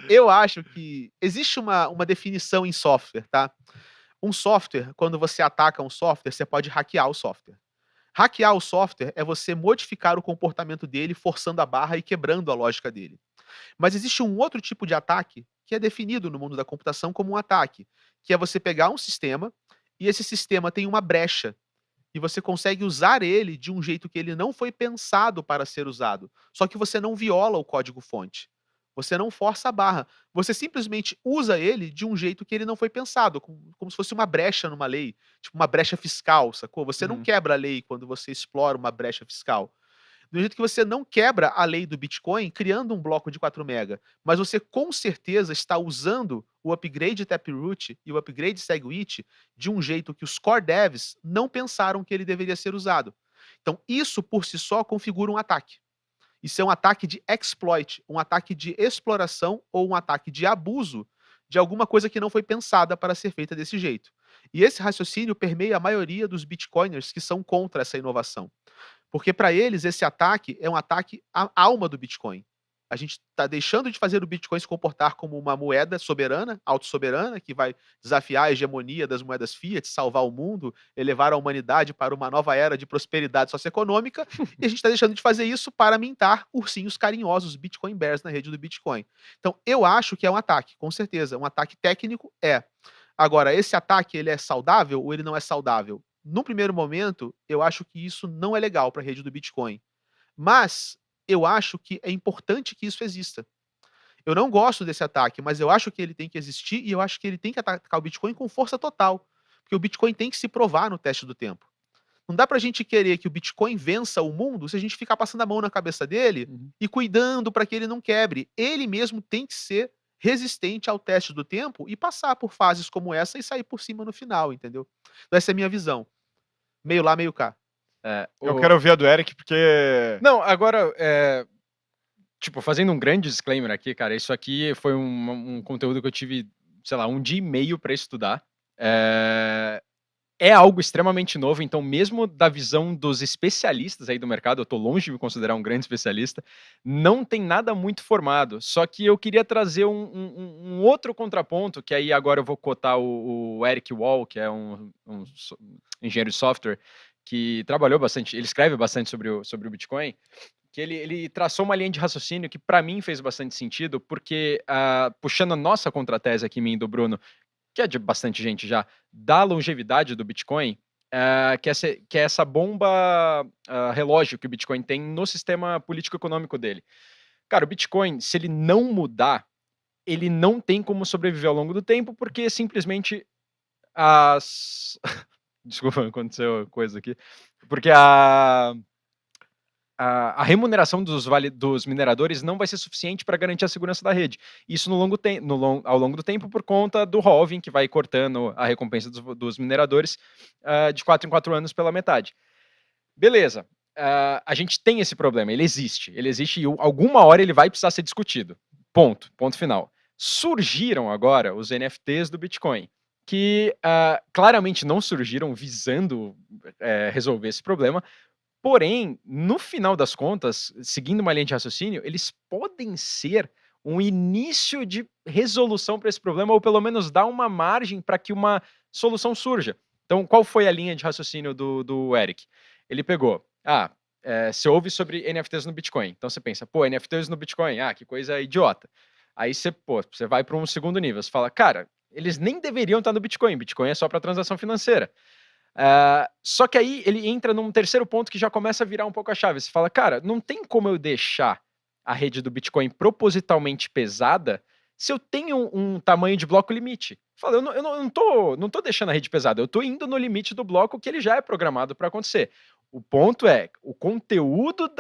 eu acho que existe uma definição em software, tá? Um software, quando você ataca um software, você pode hackear o software. Hackear o software é você modificar o comportamento dele, forçando a barra e quebrando a lógica dele. Mas existe um outro tipo de ataque que é definido no mundo da computação como um ataque, que é você pegar um sistema e esse sistema tem uma brecha e você consegue usar ele de um jeito que ele não foi pensado para ser usado. Só que você não viola o código-fonte. Você não força a barra. Você simplesmente usa ele de um jeito que ele não foi pensado, como se fosse uma brecha numa lei, tipo uma brecha fiscal, sacou? Você não Uhum. quebra a lei quando você explora uma brecha fiscal. Do jeito que você não quebra a lei do Bitcoin criando um bloco de 4 mega, mas você com certeza está usando o upgrade Taproot e o upgrade SegWit de um jeito que os core devs não pensaram que ele deveria ser usado. Então isso por si só configura um ataque. Isso é um ataque de exploit, um ataque de exploração ou um ataque de abuso de alguma coisa que não foi pensada para ser feita desse jeito. E esse raciocínio permeia a maioria dos bitcoiners que são contra essa inovação. Porque para eles esse ataque é um ataque à alma do Bitcoin. A gente está deixando de fazer o Bitcoin se comportar como uma moeda soberana, autossoberana, que vai desafiar a hegemonia das moedas fiat, salvar o mundo, elevar a humanidade para uma nova era de prosperidade socioeconômica, e a gente está deixando de fazer isso para mintar ursinhos carinhosos, Bitcoin Bears, na rede do Bitcoin. Então, eu acho que é um ataque, com certeza. Um ataque técnico é. Agora, esse ataque ele é saudável ou ele não é saudável? No primeiro momento, eu acho que isso não é legal para a rede do Bitcoin. Mas eu acho que é importante que isso exista. Eu não gosto desse ataque, mas eu acho que ele tem que existir e eu acho que ele tem que atacar o Bitcoin com força total. Porque o Bitcoin tem que se provar no teste do tempo. Não dá pra gente querer que o Bitcoin vença o mundo se a gente ficar passando a mão na cabeça dele Uhum. e cuidando para que ele não quebre. Ele mesmo tem que ser resistente ao teste do tempo e passar por fases como essa e sair por cima no final, entendeu? Então essa é a minha visão. Meio lá, meio cá. É, Eu quero ouvir a do Eric, porque. Não, agora, tipo, fazendo um grande disclaimer aqui, cara, isso aqui foi um conteúdo que eu tive, sei lá, um dia e meio para estudar. É algo extremamente novo, então mesmo da visão dos especialistas aí do mercado, eu tô longe de me considerar um grande especialista, não tem nada muito formado. Só que eu queria trazer um outro contraponto, que aí agora eu vou cotar o Eric Wall, que é um engenheiro de software, que trabalhou bastante, ele escreve bastante sobre o Bitcoin, que ele traçou uma linha de raciocínio que para mim fez bastante sentido, porque puxando a nossa contratese aqui, mim e do Bruno, que é de bastante gente já, da longevidade do Bitcoin, que é essa bomba relógio que o Bitcoin tem no sistema político-econômico dele. Cara, o Bitcoin, se ele não mudar, ele não tem como sobreviver ao longo do tempo, porque simplesmente as. Desculpa, aconteceu coisa aqui. Porque a remuneração dos mineradores não vai ser suficiente para garantir a segurança da rede. Isso ao longo do tempo por conta do halving, que vai cortando a recompensa dos mineradores de 4 em 4 anos pela metade. Beleza. A gente tem esse problema, ele existe. Ele existe e alguma hora ele vai precisar ser discutido. Ponto final. Surgiram agora os NFTs do Bitcoin, que claramente não surgiram visando resolver esse problema. Porém, no final das contas, seguindo uma linha de raciocínio, eles podem ser um início de resolução para esse problema, ou pelo menos dar uma margem para que uma solução surja. Então, qual foi a linha de raciocínio do Eric? Ele pegou, você ouve sobre NFTs no Bitcoin, então você pensa, pô, NFTs no Bitcoin, que coisa idiota. Aí você vai para um segundo nível, você fala, cara, eles nem deveriam estar no Bitcoin, Bitcoin é só para transação financeira. Só que aí ele entra num terceiro ponto que já começa a virar um pouco a chave. Você fala, cara, não tem como eu deixar a rede do Bitcoin propositalmente pesada se eu tenho um tamanho de bloco limite. Fala, eu não tô deixando a rede pesada, eu tô indo no limite do bloco que ele já é programado para acontecer. O ponto é o conteúdo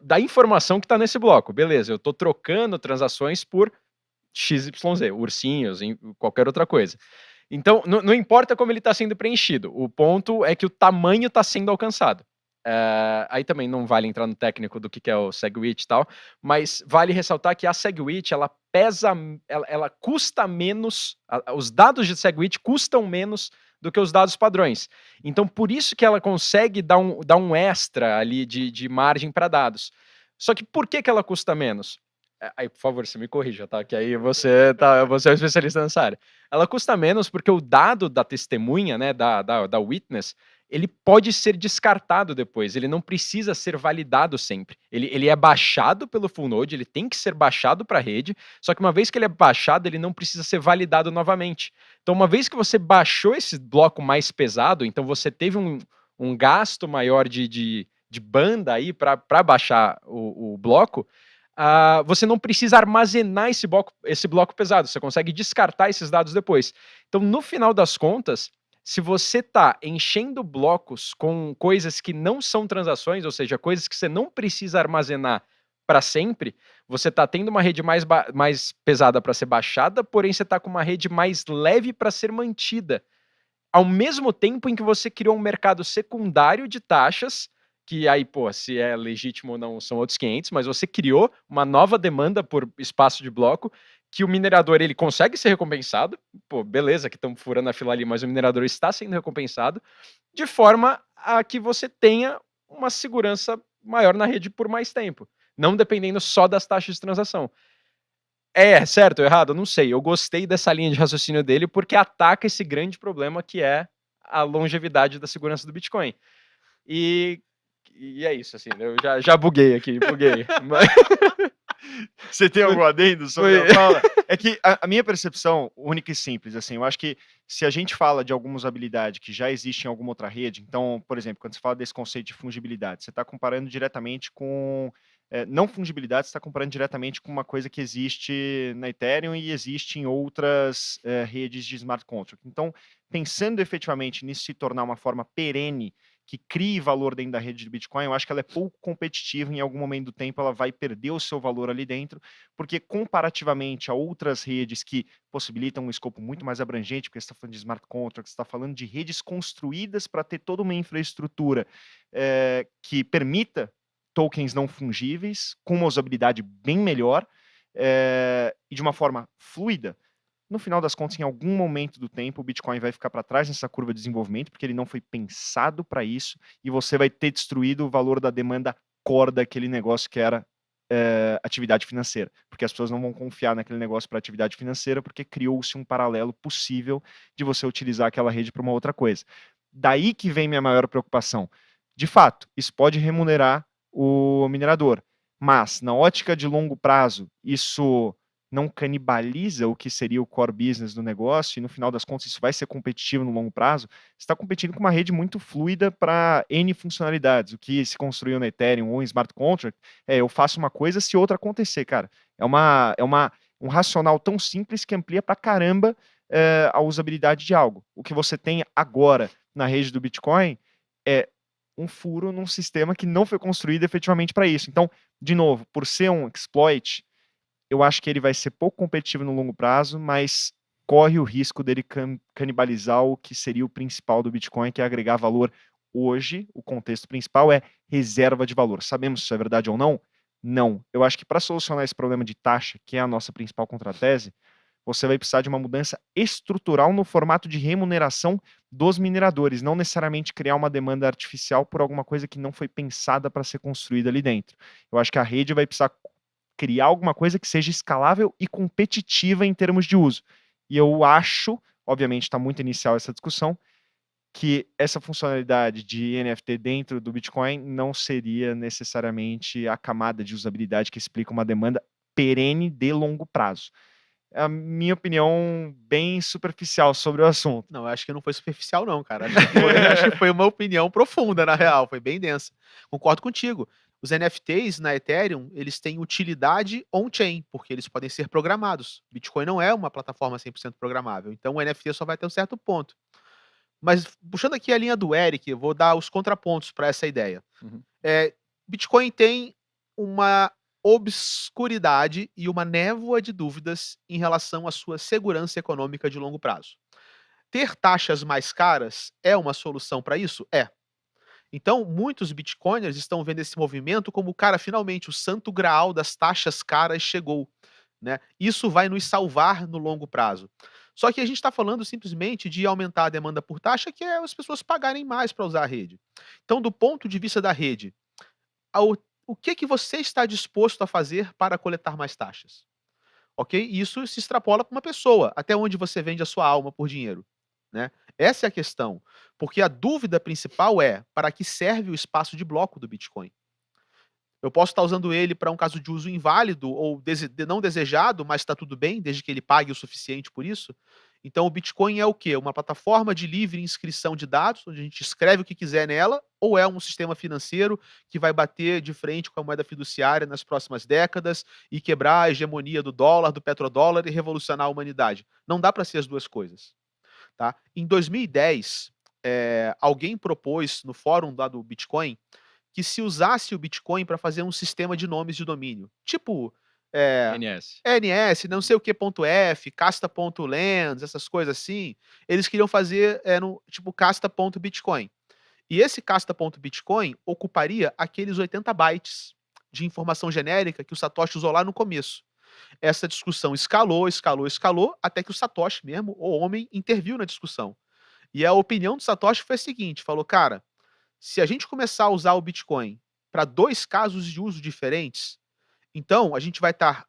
da informação que está nesse bloco. Beleza, eu tô trocando transações por XYZ, ursinhos, qualquer outra coisa. Então, não importa como ele está sendo preenchido, o ponto é que o tamanho está sendo alcançado. Aí também não vale entrar no técnico do que é o SegWit e tal, mas vale ressaltar que a SegWit, ela pesa, ela custa menos, os dados de SegWit custam menos do que os dados padrões. Então, por isso que ela consegue dar um extra ali de margem para dados. Só que por que ela custa menos? Aí, por favor, você me corrija, tá? Que aí você é um especialista nessa área. Ela custa menos porque o dado da testemunha, né, da witness, ele pode ser descartado depois, ele não precisa ser validado sempre. Ele é baixado pelo full node, ele tem que ser baixado para a rede, só que uma vez que ele é baixado, ele não precisa ser validado novamente. Então, uma vez que você baixou esse bloco mais pesado, então você teve um gasto maior de banda aí para baixar o bloco, você não precisa armazenar esse bloco pesado, você consegue descartar esses dados depois. Então, no final das contas, se você está enchendo blocos com coisas que não são transações, ou seja, coisas que você não precisa armazenar para sempre, você está tendo uma rede mais pesada para ser baixada, porém você está com uma rede mais leve para ser mantida. Ao mesmo tempo em que você criou um mercado secundário de taxas, que aí, pô, se é legítimo ou não são outros 500, mas você criou uma nova demanda por espaço de bloco, que o minerador ele consegue ser recompensado, pô, beleza que estamos furando a fila ali, mas o minerador está sendo recompensado, de forma a que você tenha uma segurança maior na rede por mais tempo, não dependendo só das taxas de transação. É, certo ou errado? Eu não sei. Eu gostei dessa linha de raciocínio dele porque ataca esse grande problema que é a longevidade da segurança do Bitcoin. E, e é isso, assim, eu já buguei aqui, buguei. Mas Você tem algum adendo sobre foi- a fala? É que a minha percepção, única e simples, assim, eu acho que se a gente fala de alguma usabilidade que já existe em alguma outra rede, então, por exemplo, quando você fala desse conceito de fungibilidade, você está comparando diretamente com. Não fungibilidade, você está comparando diretamente com uma coisa que existe na Ethereum e existe em outras redes de smart contract. Então, pensando efetivamente nisso se tornar uma forma perene que crie valor dentro da rede de Bitcoin, eu acho que ela é pouco competitiva, em algum momento do tempo ela vai perder o seu valor ali dentro, porque comparativamente a outras redes que possibilitam um escopo muito mais abrangente, porque você está falando de smart contracts, você está falando de redes construídas para ter toda uma infraestrutura que permita tokens não fungíveis, com uma usabilidade bem melhor, e de uma forma fluida. No final das contas, em algum momento do tempo, o Bitcoin vai ficar para trás nessa curva de desenvolvimento, porque ele não foi pensado para isso, e você vai ter destruído o valor da demanda core daquele negócio que era atividade financeira. Porque as pessoas não vão confiar naquele negócio para atividade financeira, porque criou-se um paralelo possível de você utilizar aquela rede para uma outra coisa. Daí que vem minha maior preocupação. De fato, isso pode remunerar o minerador, mas na ótica de longo prazo, isso não canibaliza o que seria o core business do negócio, e no final das contas isso vai ser competitivo no longo prazo, você está competindo com uma rede muito fluida para N funcionalidades. O que se construiu na Ethereum ou em smart contract eu faço uma coisa se outra acontecer, cara. Um racional tão simples que amplia para caramba a usabilidade de algo. O que você tem agora na rede do Bitcoin é um furo num sistema que não foi construído efetivamente para isso. Então, de novo, por ser um exploit, eu acho que ele vai ser pouco competitivo no longo prazo, mas corre o risco dele canibalizar o que seria o principal do Bitcoin, que é agregar valor hoje. O contexto principal é reserva de valor. Sabemos se isso é verdade ou não? Não. Eu acho que para solucionar esse problema de taxa, que é a nossa principal contratese, você vai precisar de uma mudança estrutural no formato de remuneração dos mineradores, não necessariamente criar uma demanda artificial por alguma coisa que não foi pensada para ser construída ali dentro. Eu acho que a rede vai precisar criar alguma coisa que seja escalável e competitiva em termos de uso. E eu acho, obviamente está muito inicial essa discussão, que essa funcionalidade de NFT dentro do Bitcoin não seria necessariamente a camada de usabilidade que explica uma demanda perene de longo prazo. É a minha opinião bem superficial sobre o assunto. Não, eu acho que não foi superficial não, cara. Acho que foi uma opinião profunda, na real, foi bem densa. Concordo contigo. Os NFTs na Ethereum, eles têm utilidade on-chain, porque eles podem ser programados. Bitcoin não é uma plataforma 100% programável, então o NFT só vai ter um certo ponto. Mas puxando aqui a linha do Eric, eu vou dar os contrapontos para essa ideia. Uhum. Bitcoin tem uma obscuridade e uma névoa de dúvidas em relação à sua segurança econômica de longo prazo. Ter taxas mais caras é uma solução para isso? É. Então, muitos bitcoiners estão vendo esse movimento como, cara, finalmente o santo graal das taxas caras chegou, né? Isso vai nos salvar no longo prazo. Só que a gente está falando simplesmente de aumentar a demanda por taxa, que é as pessoas pagarem mais para usar a rede. Então, do ponto de vista da rede, o que que você está disposto a fazer para coletar mais taxas? Ok? E isso se extrapola para uma pessoa, até onde você vende a sua alma por dinheiro, né? Essa é a questão, porque a dúvida principal é: para que serve o espaço de bloco do Bitcoin? Eu posso estar usando ele para um caso de uso inválido ou não desejado, mas está tudo bem, desde que ele pague o suficiente por isso. Então o Bitcoin é o quê? Uma plataforma de livre inscrição de dados, onde a gente escreve o que quiser nela, ou é um sistema financeiro que vai bater de frente com a moeda fiduciária nas próximas décadas e quebrar a hegemonia do dólar, do petrodólar e revolucionar a humanidade? Não dá para ser as duas coisas. Tá? Em 2010, alguém propôs no fórum lá do Bitcoin que se usasse o Bitcoin para fazer um sistema de nomes de domínio, tipo, NS. NS, não sei o que ponto F, casta.lands, essas coisas assim, eles queriam fazer, no tipo casta.bitcoin. E esse casta.bitcoin ocuparia aqueles 80 bytes de informação genérica que o Satoshi usou lá no começo. Essa discussão escalou, escalou, escalou, até que o Satoshi mesmo, o homem, interviu na discussão. E a opinião do Satoshi foi a seguinte, falou: "Cara, se a gente começar a usar o Bitcoin para 2 casos de uso diferentes, então a gente vai estar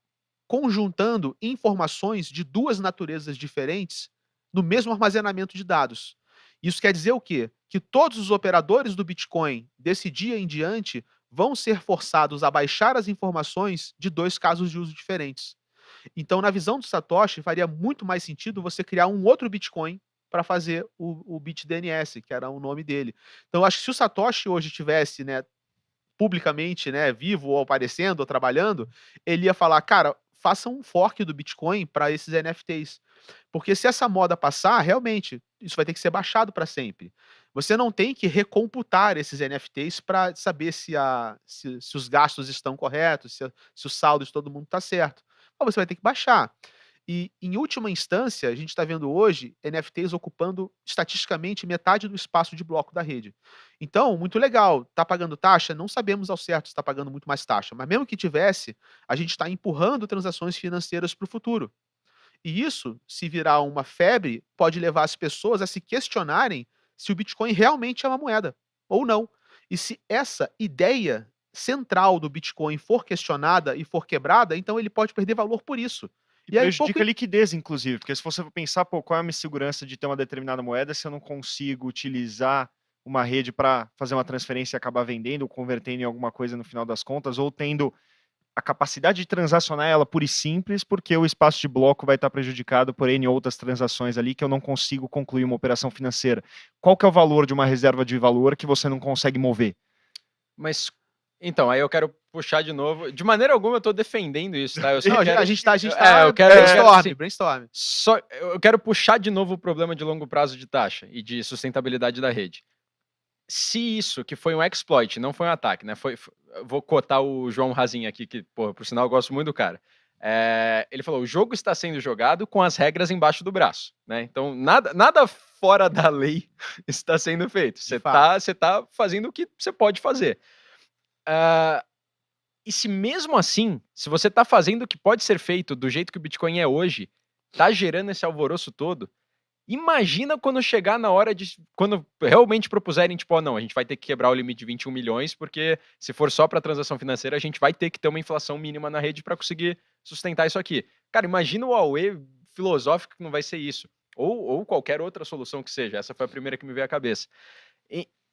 conjuntando informações de 2 naturezas diferentes no mesmo armazenamento de dados. Isso quer dizer o quê? Que todos os operadores do Bitcoin, desse dia em diante, vão ser forçados a baixar as informações de 2 casos de uso diferentes. Então, na visão do Satoshi, faria muito mais sentido você criar um outro Bitcoin para fazer o BitDNS, que era o nome dele. Então, eu acho que se o Satoshi hoje tivesse, né, publicamente, né, vivo ou aparecendo ou trabalhando, ele ia falar: "Cara, faça um fork do Bitcoin para esses NFTs". Porque se essa moda passar, realmente, isso vai ter que ser baixado para sempre. Você não tem que recomputar esses NFTs para saber se os gastos estão corretos, se o saldo de todo mundo está certo. Mas você vai ter que baixar. E, em última instância, a gente está vendo hoje NFTs ocupando estatisticamente metade do espaço de bloco da rede. Então, muito legal, está pagando taxa? Não sabemos ao certo se está pagando muito mais taxa, mas mesmo que tivesse, a gente está empurrando transações financeiras para o futuro. E isso, se virar uma febre, pode levar as pessoas a se questionarem se o Bitcoin realmente é uma moeda ou não. E se essa ideia central do Bitcoin for questionada e for quebrada, então ele pode perder valor por isso. E E aí pouco prejudica a liquidez, inclusive, porque se você for pensar, pô, qual é a minha segurança de ter uma determinada moeda se eu não consigo utilizar uma rede para fazer uma transferência e acabar vendendo ou convertendo em alguma coisa no final das contas, ou tendo a capacidade de transacionar ela pura e simples, porque o espaço de bloco vai estar prejudicado por N outras transações ali que eu não consigo concluir uma operação financeira. Qual que é o valor de uma reserva de valor que você não consegue mover? Mas, então, aí eu quero puxar de novo. De maneira alguma eu estou defendendo isso, tá? Eu só Não, quero... a gente tá eu quero brainstorm, assim, brainstorm. eu quero puxar de novo o problema de longo prazo de taxa e de sustentabilidade da rede. Se isso, que foi um exploit, não foi um ataque, né? Vou cotar o João Razin aqui, que, porra, por sinal, eu gosto muito do cara. Ele falou: o jogo está sendo jogado com as regras embaixo do braço, né? Então, nada fora da lei está sendo feito. Você tá fazendo o que você pode fazer. E se mesmo assim, se você está fazendo o que pode ser feito do jeito que o Bitcoin é hoje, tá gerando esse alvoroço todo, imagina quando chegar na hora de... Quando realmente propuserem, tipo, não, a gente vai ter que quebrar o limite de 21 milhões, porque se for só para transação financeira, a gente vai ter que ter uma inflação mínima na rede para conseguir sustentar isso aqui. Cara, imagina o AUE filosófico que não vai ser isso. Ou qualquer outra solução que seja. Essa foi a primeira que me veio à cabeça.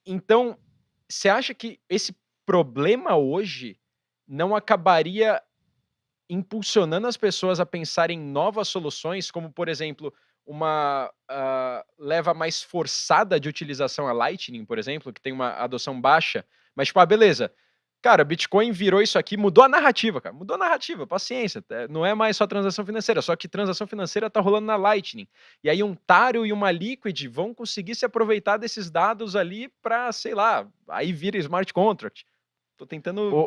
Então, você acha que esse problema hoje não acabaria impulsionando as pessoas a pensar em novas soluções, como, por exemplo, uma leva mais forçada de utilização a Lightning, por exemplo, que tem uma adoção baixa, mas tipo, beleza, cara, Bitcoin virou isso aqui, mudou a narrativa, cara, mudou a narrativa, paciência, não é mais só transação financeira, só que transação financeira tá rolando na Lightning, e aí um Taro e uma Liquid vão conseguir se aproveitar desses dados ali para, sei lá, aí vira smart contract. Tô tentando...